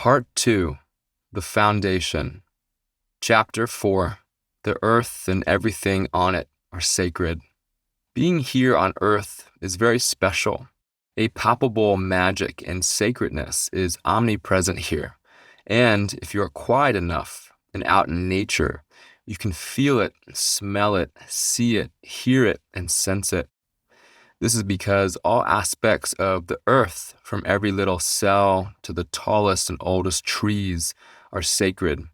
Part 2, The Foundation. Chapter 4, The Earth and Everything on It Are Sacred. Being here on Earth is very special. A palpable magic and sacredness is omnipresent here. And if you are quiet enough and out in nature, you can feel it, smell it, see it, hear it, and sense it. This is because all aspects of the earth, from every little cell to the tallest and oldest trees, are sacred.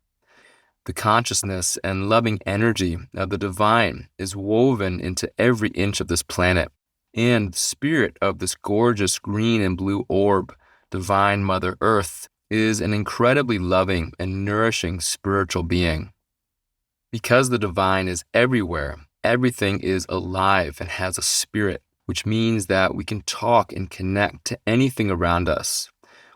The consciousness and loving energy of the divine is woven into every inch of this planet, and the spirit of this gorgeous green and blue orb, divine Mother Earth, is an incredibly loving and nourishing spiritual being. Because the divine is everywhere, everything is alive and has a spirit, which means that we can talk and connect to anything around us.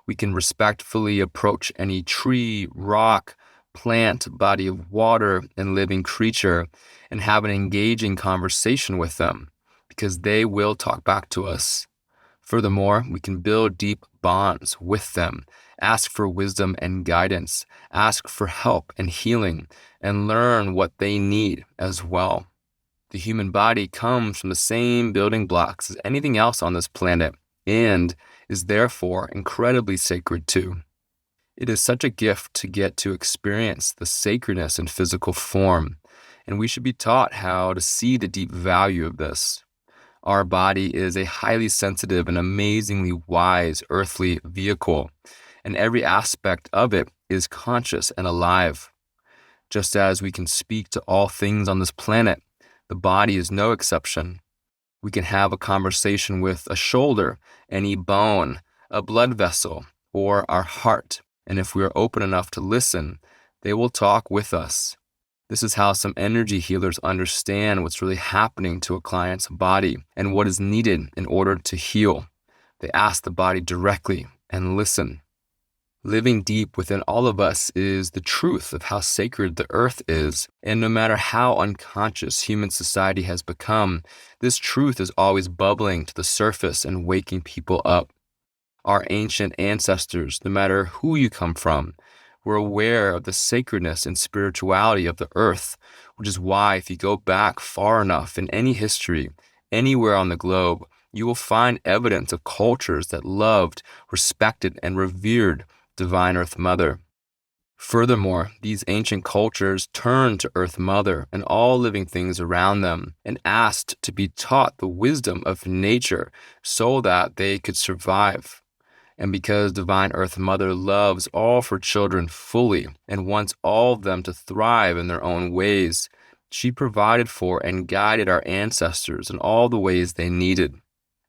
We can respectfully approach any tree, rock, plant, body of water, and living creature and have an engaging conversation with them, because they will talk back to us. Furthermore, we can build deep bonds with them, ask for wisdom and guidance, ask for help and healing, and learn what they need as well. The human body comes from the same building blocks as anything else on this planet and is therefore incredibly sacred too. It is such a gift to get to experience the sacredness in physical form, and we should be taught how to see the deep value of this. Our body is a highly sensitive and amazingly wise earthly vehicle, and every aspect of it is conscious and alive. Just as we can speak to all things on this planet, the body is no exception. We can have a conversation with a shoulder, any bone, a blood vessel, or our heart, and if we are open enough to listen, they will talk with us. This is how some energy healers understand what's really happening to a client's body and what is needed in order to heal. They ask the body directly and listen. Living deep within all of us is the truth of how sacred the earth is, and no matter how unconscious human society has become, this truth is always bubbling to the surface and waking people up. Our ancient ancestors, no matter who you come from, were aware of the sacredness and spirituality of the earth, which is why if you go back far enough in any history, anywhere on the globe, you will find evidence of cultures that loved, respected, and revered Divine Earth Mother. Furthermore, these ancient cultures turned to Earth Mother and all living things around them and asked to be taught the wisdom of nature so that they could survive. And because Divine Earth Mother loves all of her children fully and wants all of them to thrive in their own ways, she provided for and guided our ancestors in all the ways they needed.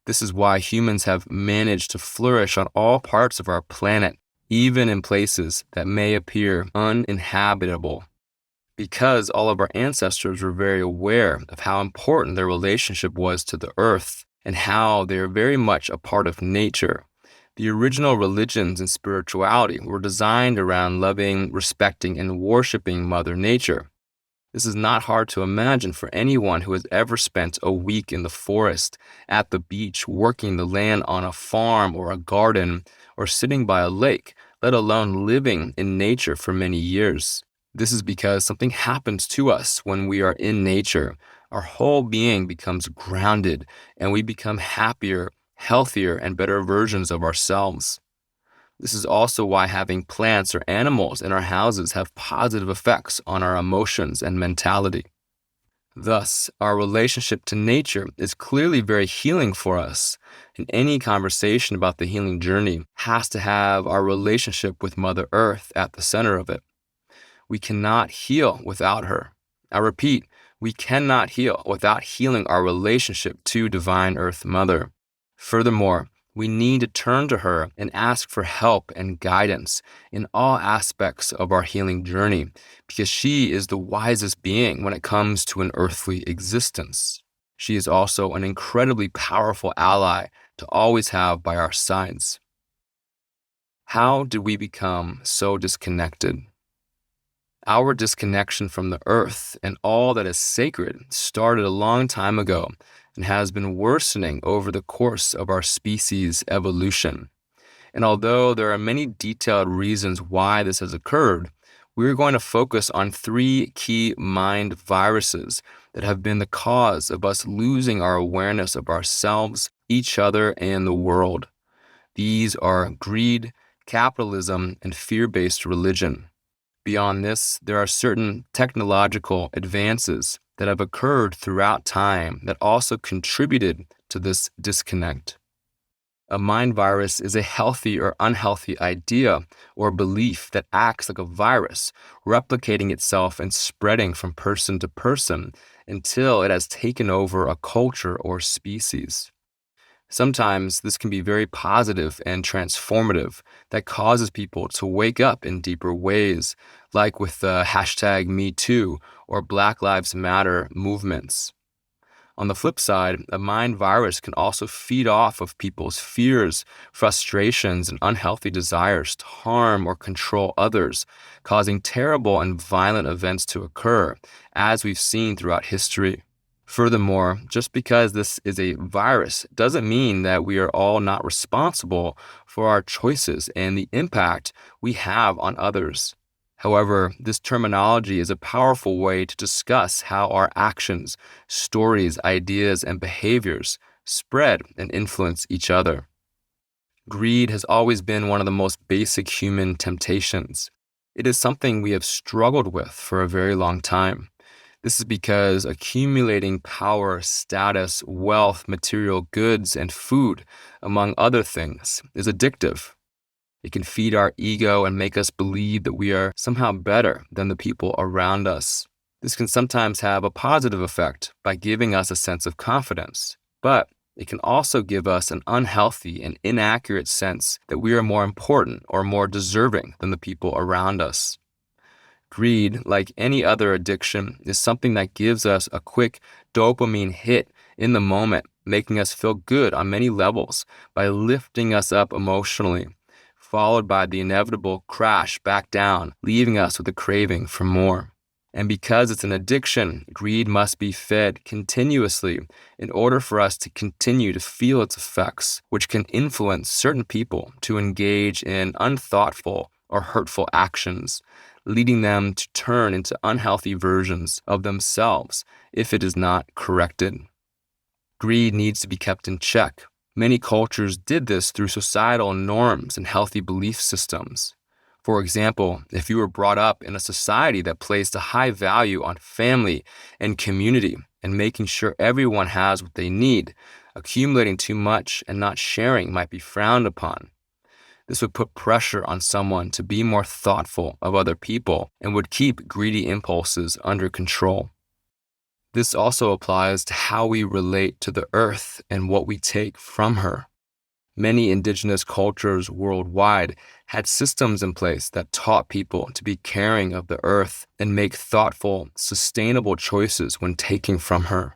This is why humans have managed to flourish on all parts of our planet, even in places that may appear uninhabitable. Because all of our ancestors were very aware of how important their relationship was to the earth and how they are very much a part of nature. The original religions and spirituality were designed around loving, respecting, and worshiping Mother Nature. This is not hard to imagine for anyone who has ever spent a week in the forest, at the beach, working the land on a farm or a garden, or sitting by a lake, let alone living in nature for many years. This is because something happens to us when we are in nature. Our whole being becomes grounded, and we become happier, healthier, and better versions of ourselves. This is also why having plants or animals in our houses have positive effects on our emotions and mentality. Thus, our relationship to nature is clearly very healing for us, and any conversation about the healing journey has to have our relationship with Mother Earth at the center of it. We cannot heal without her. I repeat, we cannot heal without healing our relationship to Divine Earth Mother. Furthermore, we need to turn to her and ask for help and guidance in all aspects of our healing journey, because she is the wisest being when it comes to an earthly existence. She is also an incredibly powerful ally to always have by our sides. How did we become so disconnected? Our disconnection from the earth and all that is sacred started a long time ago and has been worsening over the course of our species' evolution. And although there are many detailed reasons why this has occurred, we're going to focus on three key mind viruses that have been the cause of us losing our awareness of ourselves, each other, and the world. These are greed, capitalism, and fear-based religion. Beyond this, there are certain technological advances that have occurred throughout time that also contributed to this disconnect. A mind virus is a healthy or unhealthy idea or belief that acts like a virus, replicating itself and spreading from person to person until it has taken over a culture or species. Sometimes this can be very positive and transformative that causes people to wake up in deeper ways, like with the hashtag #MeToo or Black Lives Matter movements. On the flip side, a mind virus can also feed off of people's fears, frustrations, and unhealthy desires to harm or control others, causing terrible and violent events to occur, as we've seen throughout history. Furthermore, just because this is a virus doesn't mean that we are all not responsible for our choices and the impact we have on others. However, this terminology is a powerful way to discuss how our actions, stories, ideas, and behaviors spread and influence each other. Greed has always been one of the most basic human temptations. It is something we have struggled with for a very long time. This is because accumulating power, status, wealth, material goods, and food, among other things, is addictive. It can feed our ego and make us believe that we are somehow better than the people around us. This can sometimes have a positive effect by giving us a sense of confidence, but it can also give us an unhealthy and inaccurate sense that we are more important or more deserving than the people around us. Greed, like any other addiction, is something that gives us a quick dopamine hit in the moment, making us feel good on many levels by lifting us up emotionally, followed by the inevitable crash back down, leaving us with a craving for more. And because it's an addiction, greed must be fed continuously in order for us to continue to feel its effects, which can influence certain people to engage in unthoughtful or hurtful actions, leading them to turn into unhealthy versions of themselves if it is not corrected. Greed needs to be kept in check. Many cultures did this through societal norms and healthy belief systems. For example, if you were brought up in a society that placed a high value on family and community and making sure everyone has what they need, accumulating too much and not sharing might be frowned upon. This would put pressure on someone to be more thoughtful of other people and would keep greedy impulses under control. This also applies to how we relate to the earth and what we take from her. Many indigenous cultures worldwide had systems in place that taught people to be caring of the earth and make thoughtful, sustainable choices when taking from her.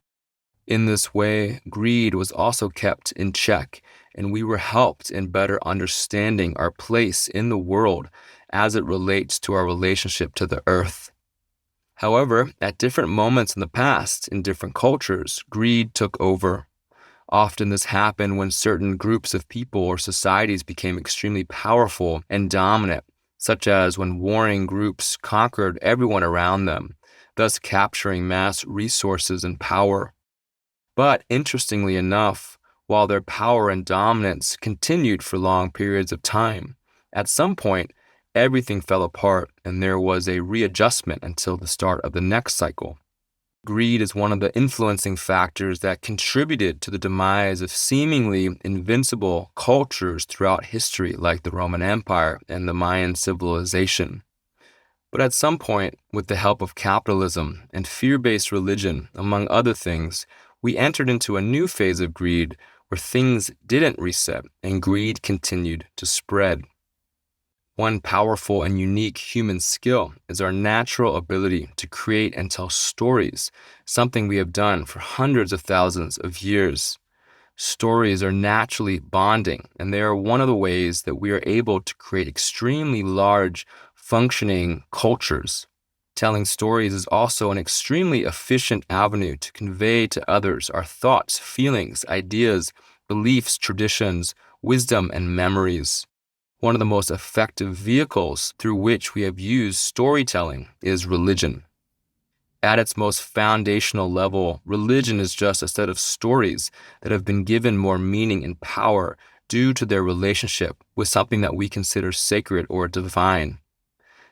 In this way, greed was also kept in check, and we were helped in better understanding our place in the world as it relates to our relationship to the earth. However, at different moments in the past, in different cultures, greed took over. Often this happened when certain groups of people or societies became extremely powerful and dominant, such as when warring groups conquered everyone around them, thus capturing mass resources and power. But interestingly enough, while their power and dominance continued for long periods of time, at some point, everything fell apart and there was a readjustment until the start of the next cycle. Greed is one of the influencing factors that contributed to the demise of seemingly invincible cultures throughout history, like the Roman Empire and the Mayan civilization. But at some point, with the help of capitalism and fear-based religion, among other things, we entered into a new phase of greed where things didn't reset and greed continued to spread. One powerful and unique human skill is our natural ability to create and tell stories, something we have done for hundreds of thousands of years. Stories are naturally bonding, and they are one of the ways that we are able to create extremely large, functioning cultures. Telling stories is also an extremely efficient avenue to convey to others our thoughts, feelings, ideas, beliefs, traditions, wisdom, and memories. One of the most effective vehicles through which we have used storytelling is religion. At its most foundational level, religion is just a set of stories that have been given more meaning and power due to their relationship with something that we consider sacred or divine.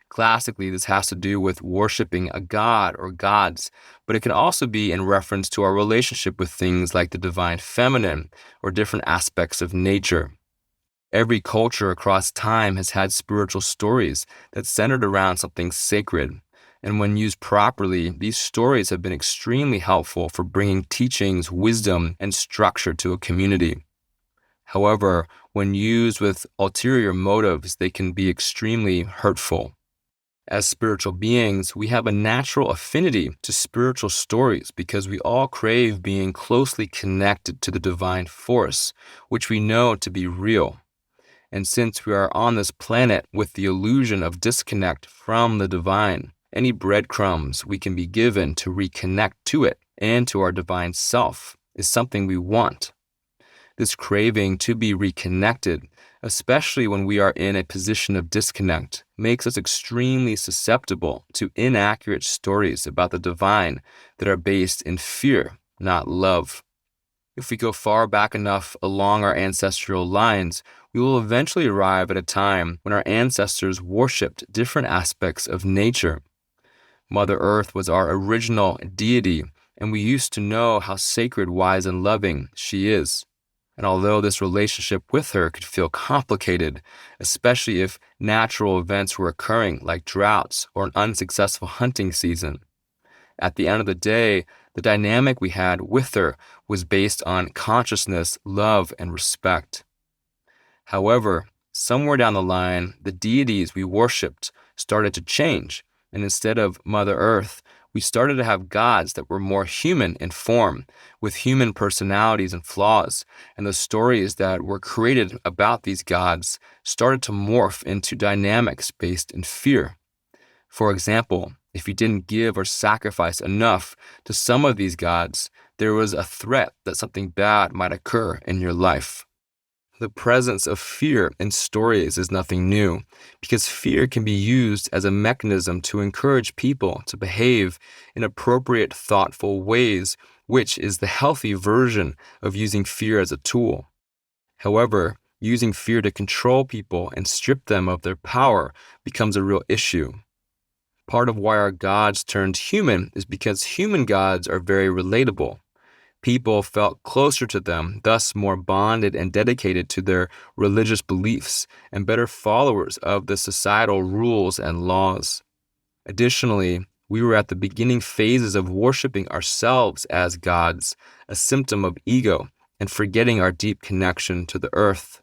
Classically, this has to do with worshiping a god or gods, but it can also be in reference to our relationship with things like the divine feminine or different aspects of nature. Every culture across time has had spiritual stories that centered around something sacred, and when used properly, these stories have been extremely helpful for bringing teachings, wisdom, and structure to a community. However, when used with ulterior motives, they can be extremely hurtful. As spiritual beings, we have a natural affinity to spiritual stories because we all crave being closely connected to the divine force, which we know to be real. And since we are on this planet with the illusion of disconnect from the divine, any breadcrumbs we can be given to reconnect to it and to our divine self is something we want. This craving to be reconnected, especially when we are in a position of disconnect, makes us extremely susceptible to inaccurate stories about the divine that are based in fear, not love. If we go far back enough along our ancestral lines, we will eventually arrive at a time when our ancestors worshipped different aspects of nature. Mother Earth was our original deity, and we used to know how sacred, wise, and loving she is. And although this relationship with her could feel complicated, especially if natural events were occurring like droughts or an unsuccessful hunting season, at the end of the day, the dynamic we had with her was based on consciousness, love, and respect. However, somewhere down the line, the deities we worshipped started to change, and instead of Mother Earth, we started to have gods that were more human in form, with human personalities and flaws, and the stories that were created about these gods started to morph into dynamics based in fear. For example, if you didn't give or sacrifice enough to some of these gods, there was a threat that something bad might occur in your life. The presence of fear in stories is nothing new, because fear can be used as a mechanism to encourage people to behave in appropriate, thoughtful ways, which is the healthy version of using fear as a tool. However, using fear to control people and strip them of their power becomes a real issue. Part of why our gods turned human is because human gods are very relatable. People felt closer to them, thus more bonded and dedicated to their religious beliefs and better followers of the societal rules and laws. Additionally, we were at the beginning phases of worshiping ourselves as gods, a symptom of ego, and forgetting our deep connection to the earth.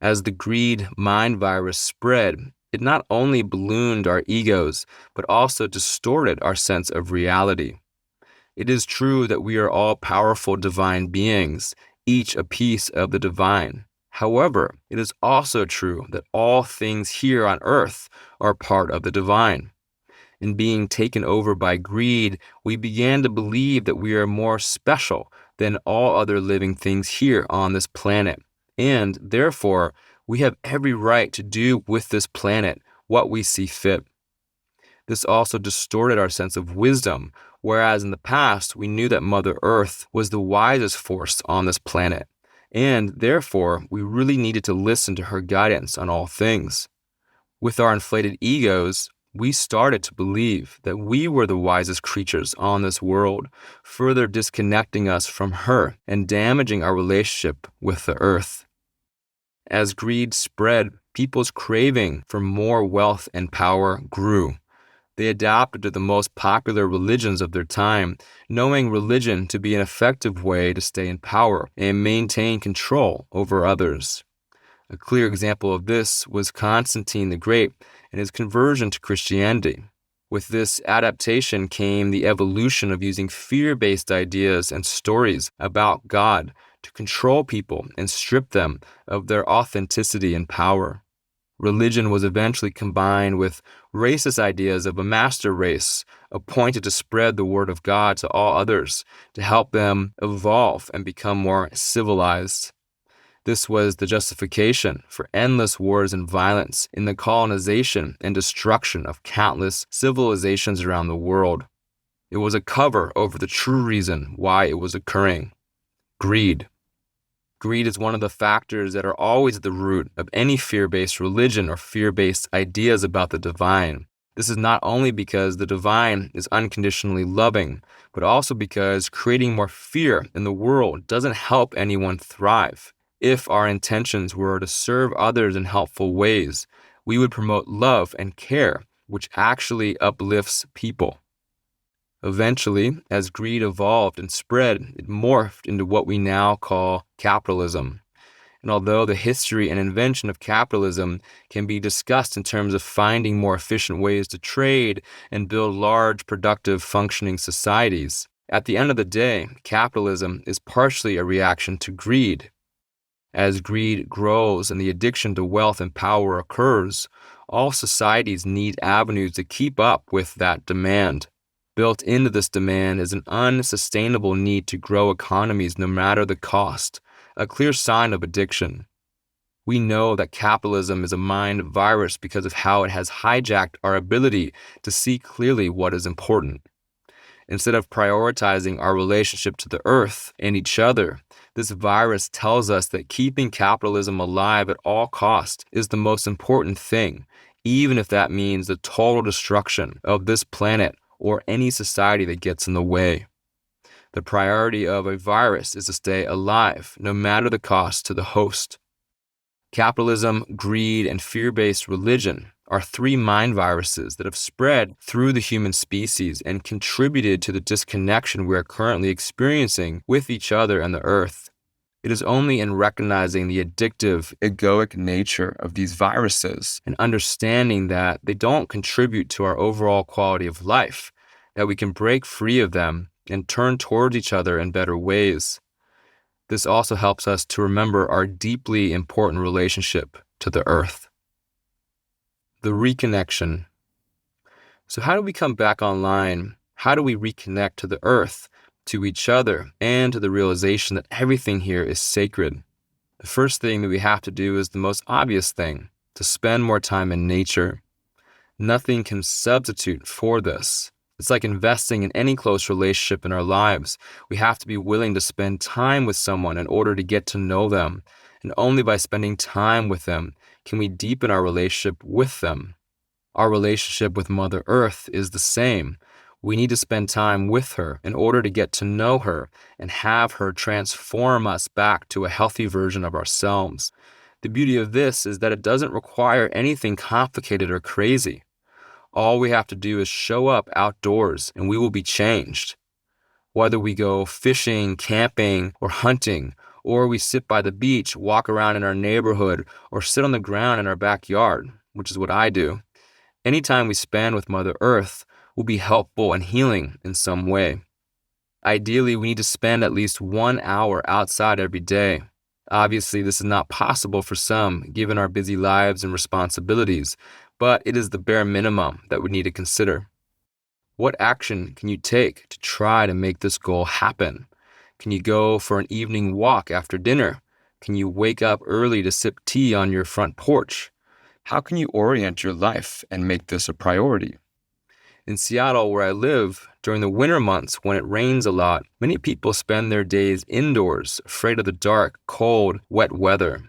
As the greed mind virus spread, it not only ballooned our egos, but also distorted our sense of reality. It is true that we are all powerful divine beings, each a piece of the divine. However, it is also true that all things here on earth are part of the divine. In being taken over by greed, we began to believe that we are more special than all other living things here on this planet, and therefore, we have every right to do with this planet what we see fit. This also distorted our sense of wisdom, whereas in the past we knew that Mother Earth was the wisest force on this planet, and therefore we really needed to listen to her guidance on all things. With our inflated egos, we started to believe that we were the wisest creatures on this world, further disconnecting us from her and damaging our relationship with the earth. As greed spread, people's craving for more wealth and power grew. They adapted to the most popular religions of their time, knowing religion to be an effective way to stay in power and maintain control over others. A clear example of this was Constantine the Great and his conversion to Christianity. With this adaptation came the evolution of using fear-based ideas and stories about God to control people and strip them of their authenticity and power. Religion was eventually combined with racist ideas of a master race appointed to spread the word of God to all others to help them evolve and become more civilized. This was the justification for endless wars and violence in the colonization and destruction of countless civilizations around the world. It was a cover over the true reason why it was occurring: greed. Greed is one of the factors that are always at the root of any fear-based religion or fear-based ideas about the divine. This is not only because the divine is unconditionally loving, but also because creating more fear in the world doesn't help anyone thrive. If our intentions were to serve others in helpful ways, we would promote love and care, which actually uplifts people. Eventually, as greed evolved and spread, it morphed into what we now call capitalism. And although the history and invention of capitalism can be discussed in terms of finding more efficient ways to trade and build large, productive, functioning societies, at the end of the day, capitalism is partially a reaction to greed. As greed grows and the addiction to wealth and power occurs, all societies need avenues to keep up with that demand. Built into this demand is an unsustainable need to grow economies no matter the cost, a clear sign of addiction. We know that capitalism is a mind virus because of how it has hijacked our ability to see clearly what is important. Instead of prioritizing our relationship to the earth and each other, this virus tells us that keeping capitalism alive at all costs is the most important thing, even if that means the total destruction of this planet or any society that gets in the way. The priority of a virus is to stay alive, no matter the cost to the host. Capitalism, greed, and fear-based religion are three mind viruses that have spread through the human species and contributed to the disconnection we are currently experiencing with each other and the earth. It is only in recognizing the addictive, egoic nature of these viruses and understanding that they don't contribute to our overall quality of life that we can break free of them and turn towards each other in better ways. This also helps us to remember our deeply important relationship to the earth. The reconnection. So how do we come back online? How do we reconnect to the earth, to each other, and to the realization that everything here is sacred? The first thing that we have to do is the most obvious thing: to spend more time in nature. Nothing can substitute for this. It's like investing in any close relationship in our lives. We have to be willing to spend time with someone in order to get to know them. And only by spending time with them can we deepen our relationship with them. Our relationship with Mother Earth is the same. We need to spend time with her in order to get to know her and have her transform us back to a healthy version of ourselves. The beauty of this is that it doesn't require anything complicated or crazy. All we have to do is show up outdoors and we will be changed. Whether we go fishing, camping, or hunting, or we sit by the beach, walk around in our neighborhood, or sit on the ground in our backyard, which is what I do, any time we spend with Mother Earth will be helpful and healing in some way. Ideally, we need to spend at least 1 hour outside every day. Obviously, this is not possible for some, given our busy lives and responsibilities, but it is the bare minimum that we need to consider. What action can you take to try to make this goal happen? Can you go for an evening walk after dinner? Can you wake up early to sip tea on your front porch? How can you orient your life and make this a priority? In Seattle, where I live, during the winter months when it rains a lot, many people spend their days indoors, afraid of the dark, cold, wet weather.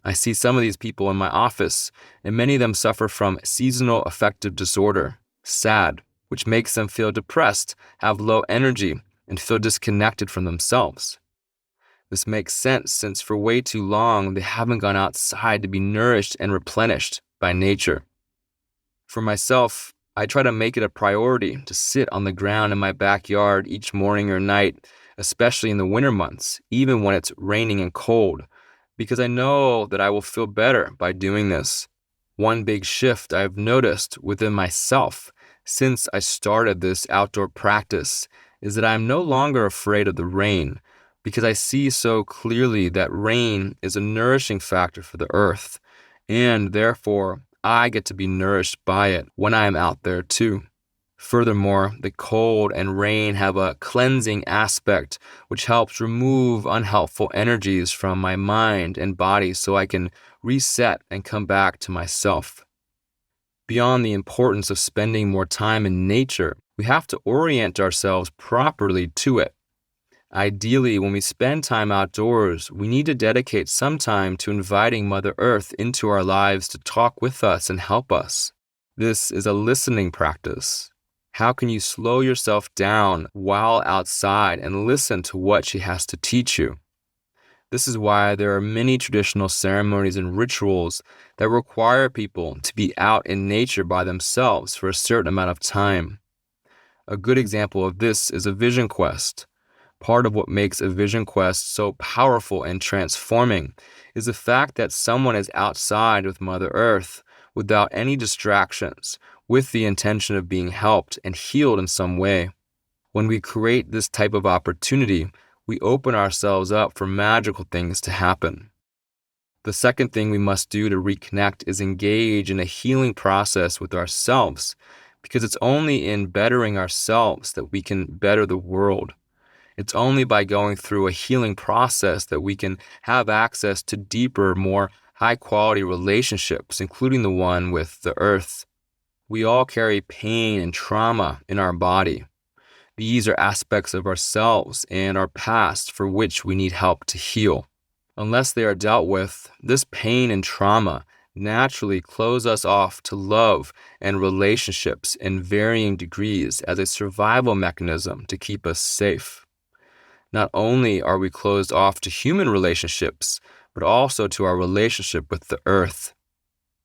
I see some of these people in my office, and many of them suffer from seasonal affective disorder, SAD, which makes them feel depressed, have low energy, and feel disconnected from themselves. This makes sense since for way too long they haven't gone outside to be nourished and replenished by nature. For myself, I try to make it a priority to sit on the ground in my backyard each morning or night, especially in the winter months, even when it's raining and cold, because I know that I will feel better by doing this. One big shift I've noticed within myself since I started this outdoor practice is that I'm no longer afraid of the rain, because I see so clearly that rain is a nourishing factor for the earth, and therefore I get to be nourished by it when I am out there too. Furthermore, the cold and rain have a cleansing aspect, which helps remove unhelpful energies from my mind and body so I can reset and come back to myself. Beyond the importance of spending more time in nature, we have to orient ourselves properly to it. Ideally, when we spend time outdoors, we need to dedicate some time to inviting Mother Earth into our lives to talk with us and help us. This is a listening practice. How can you slow yourself down while outside and listen to what she has to teach you? This is why there are many traditional ceremonies and rituals that require people to be out in nature by themselves for a certain amount of time. A good example of this is a vision quest. Part of what makes a vision quest so powerful and transforming is the fact that someone is outside with Mother Earth without any distractions, with the intention of being helped and healed in some way. When we create this type of opportunity, we open ourselves up for magical things to happen. The second thing we must do to reconnect is engage in a healing process with ourselves, because it's only in bettering ourselves that we can better the world. It's only by going through a healing process that we can have access to deeper, more high-quality relationships, including the one with the earth. We all carry pain and trauma in our body. These are aspects of ourselves and our past for which we need help to heal. Unless they are dealt with, this pain and trauma naturally close us off to love and relationships in varying degrees as a survival mechanism to keep us safe. Not only are we closed off to human relationships, but also to our relationship with the earth.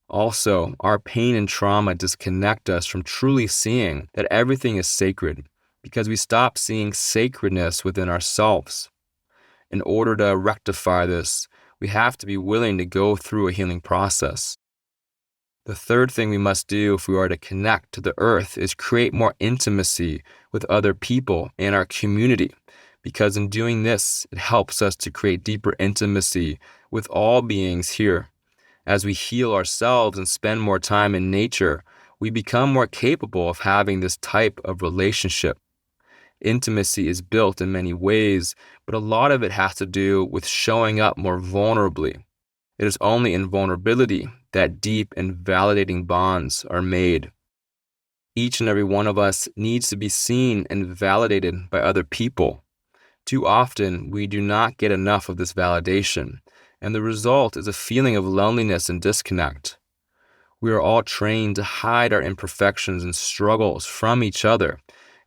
Also, our pain and trauma disconnect us from truly seeing that everything is sacred, because we stop seeing sacredness within ourselves. In order to rectify this, we have to be willing to go through a healing process. The third thing we must do if we are to connect to the earth is create more intimacy with other people in our community, because in doing this, it helps us to create deeper intimacy with all beings here. As we heal ourselves and spend more time in nature, we become more capable of having this type of relationship. Intimacy is built in many ways, but a lot of it has to do with showing up more vulnerably. It is only in vulnerability that deep and validating bonds are made. Each and every one of us needs to be seen and validated by other people. Too often, we do not get enough of this validation, and the result is a feeling of loneliness and disconnect. We are all trained to hide our imperfections and struggles from each other,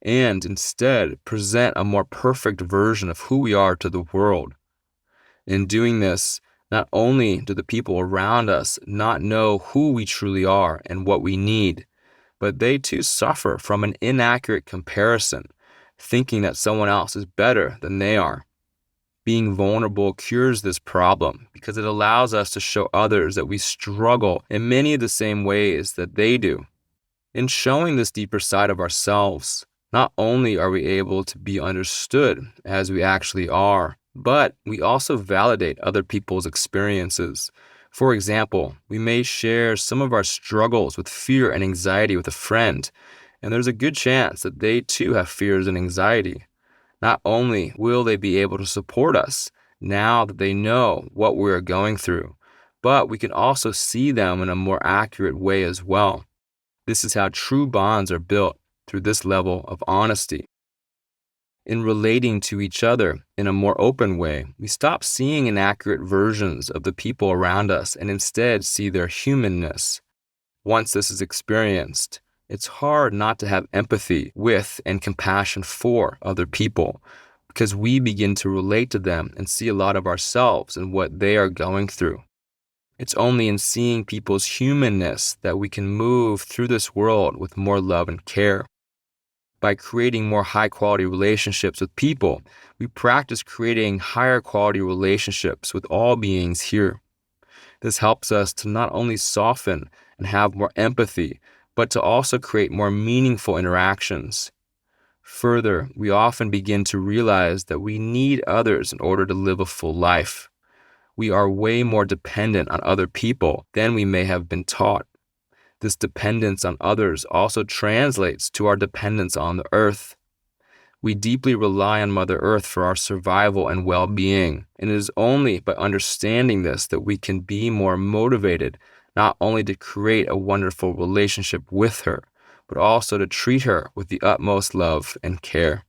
and instead present a more perfect version of who we are to the world. In doing this, not only do the people around us not know who we truly are and what we need, but they too suffer from an inaccurate comparison, thinking that someone else is better than they are. Being vulnerable cures this problem because it allows us to show others that we struggle in many of the same ways that they do. In showing this deeper side of ourselves, not only are we able to be understood as we actually are, but we also validate other people's experiences. For example, we may share some of our struggles with fear and anxiety with a friend, and there's a good chance that they too have fears and anxiety. Not only will they be able to support us now that they know what we're going through, but we can also see them in a more accurate way as well. This is how true bonds are built, through this level of honesty. In relating to each other in a more open way, we stop seeing inaccurate versions of the people around us and instead see their humanness. Once this is experienced, it's hard not to have empathy with and compassion for other people, because we begin to relate to them and see a lot of ourselves in what they are going through. It's only in seeing people's humanness that we can move through this world with more love and care. By creating more high-quality relationships with people, we practice creating higher quality relationships with all beings here. This helps us to not only soften and have more empathy, but to also create more meaningful interactions. Further, we often begin to realize that we need others in order to live a full life. We are way more dependent on other people than we may have been taught. This dependence on others also translates to our dependence on the earth. We deeply rely on Mother Earth for our survival and well-being, and it is only by understanding this that we can be more motivated not only to create a wonderful relationship with her, but also to treat her with the utmost love and care.